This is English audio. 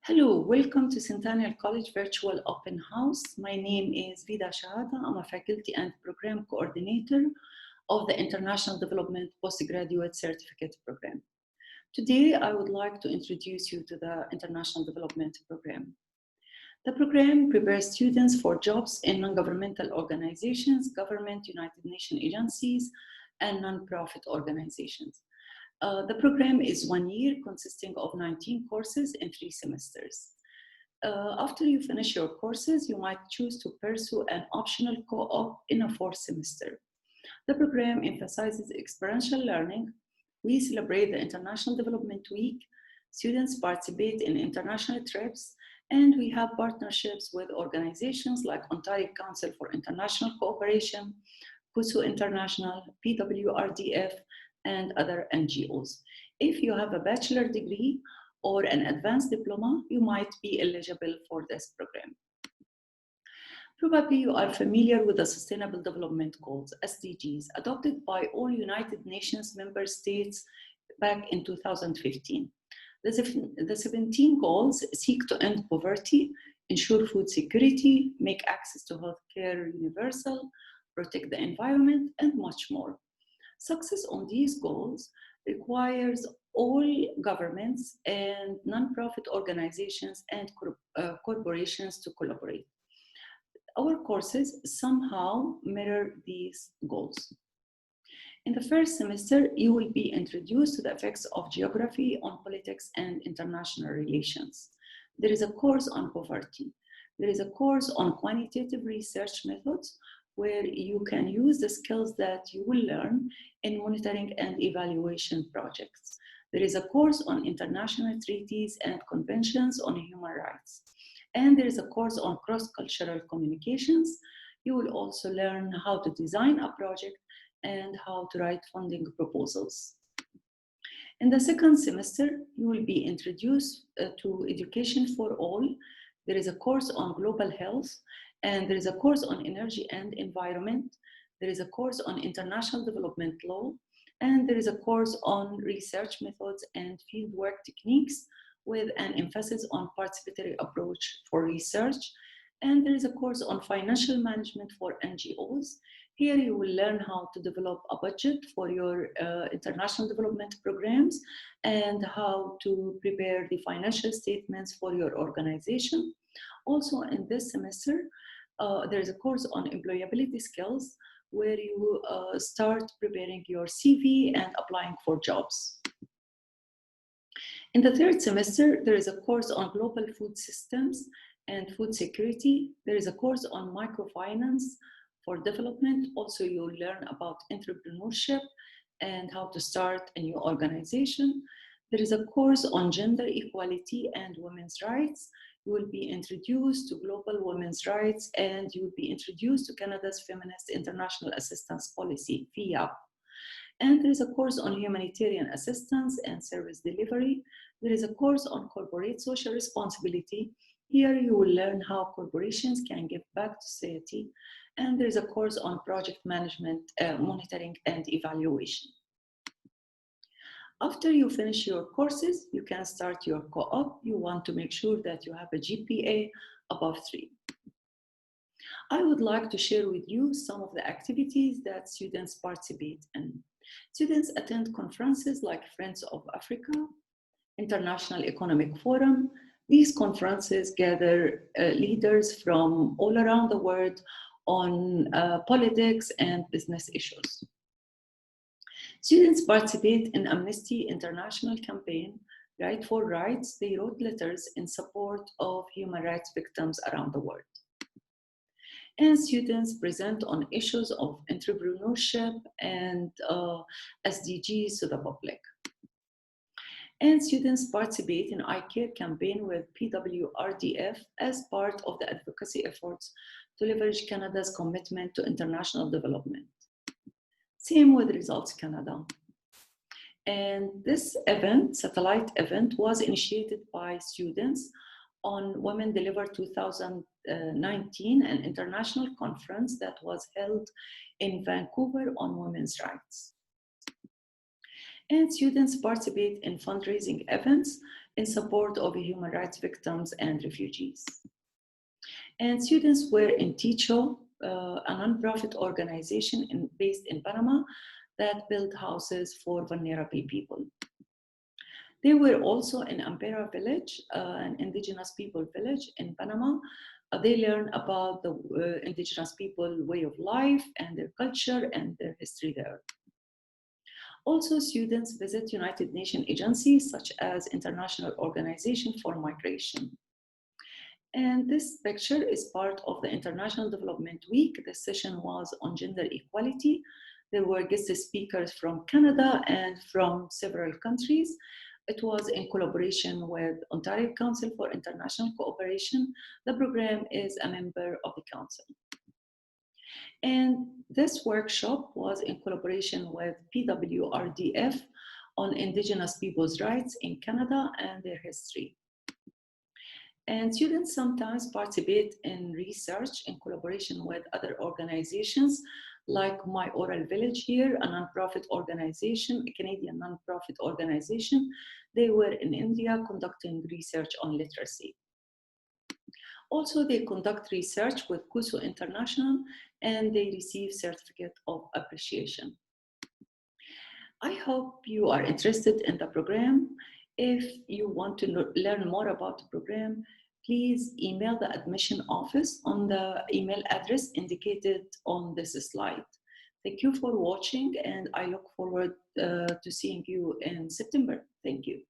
Hello, welcome to Centennial College Virtual Open House. My name is Vida Shehada. I'm a faculty and program coordinator of the International Development Postgraduate Certificate Program. Today, I would like to introduce you to the International Development Program. The program prepares students for jobs in non-governmental organizations, government, United Nations agencies, and non-profit organizations. The program is 1 year, consisting of 19 courses in 3 semesters. After you finish your courses, you might choose to pursue an optional co-op in a 4th semester. The program emphasizes experiential learning. We celebrate the International Development Week. Students participate in international trips, and we have partnerships with organizations like Ontario Council for International Cooperation, CUSO International, PWRDF, and other NGOs. If you have a bachelor degree or an advanced diploma, you might be eligible for this program. Probably you are familiar with the Sustainable Development Goals, SDGs, adopted by all United Nations member states back in 2015. The 17 goals seek to end poverty, ensure food security, make access to healthcare universal, protect the environment, and much more. Success on these goals requires all governments and nonprofit organizations and corporations to collaborate. Our courses somehow mirror these goals. In the first semester, you will be introduced to the effects of geography on politics and international relations. There is a course on poverty. There is a course on quantitative research methods, where you can use the skills that you will learn in monitoring and evaluation projects. There is a course on international treaties and conventions on human rights. And there is a course on cross-cultural communications. You will also learn how to design a project and how to write funding proposals. In the second semester, you will be introduced to education for all. There is a course on global health, and there is a course on energy and environment. There is a course on international development law, and there is a course on research methods and fieldwork techniques with an emphasis on participatory approach for research. And there is a course on financial management for NGOs. Here you will learn how to develop a budget for your international development programs and how to prepare the financial statements for your organization. Also in this semester, there is a course on employability skills where you start preparing your CV and applying for jobs. In the third semester, there is a course on global food systems and food security. There is a course on microfinance for development. Also, you'll learn about entrepreneurship and how to start a new organization. There is a course on gender equality and women's rights. You will be introduced to global women's rights, and you will be introduced to Canada's Feminist International Assistance Policy, FIA. And there is a course on humanitarian assistance and service delivery. There is a course on corporate social responsibility. Here you will learn how corporations can give back to society. And there is a course on project management, monitoring, and evaluation. After you finish your courses, you can start your co-op. You want to make sure that you have a GPA above 3. I would like to share with you some of the activities that students participate in. Students attend conferences like Friends of Africa, International Economic Forum. These conferences gather leaders from all around the world on politics and business issues. Students participate in Amnesty International campaign, Right for Rights. They wrote letters in support of human rights victims around the world. And students present on issues of entrepreneurship and SDGs to the public. And students participate in iCare campaign with PWRDF as part of the advocacy efforts to leverage Canada's commitment to international development. Same with Results Canada. And this event, satellite event, was initiated by students on Women Deliver 2019, an international conference that was held in Vancouver on women's rights. And students participate in fundraising events. in support of human rights victims and refugees. And students were in Ticho, a nonprofit organization based in Panama that built houses for vulnerable people. They were also in Ampera village, an indigenous people village in Panama. They learn about the indigenous people way of life and their culture and their history there. Also, students visit United Nations agencies such as International Organization for Migration. And this picture is part of the International Development Week. The session was on gender equality. There were guest speakers from Canada and from several countries. It was in collaboration with Ontario Council for International Cooperation. The program is a member of the council. And this workshop was in collaboration with PWRDF on Indigenous people's rights in Canada and their history. And students sometimes participate in research in collaboration with other organizations like My Oral Village here, a nonprofit organization, a Canadian nonprofit organization. They were in India conducting research on literacy. Also, they conduct research with CUSO International and they receive certificate of appreciation. I hope you are interested in the program. If you want to learn more about the program, please email the admission office on the email address indicated on this slide. Thank you for watching, and I look forward to seeing you in September. Thank you.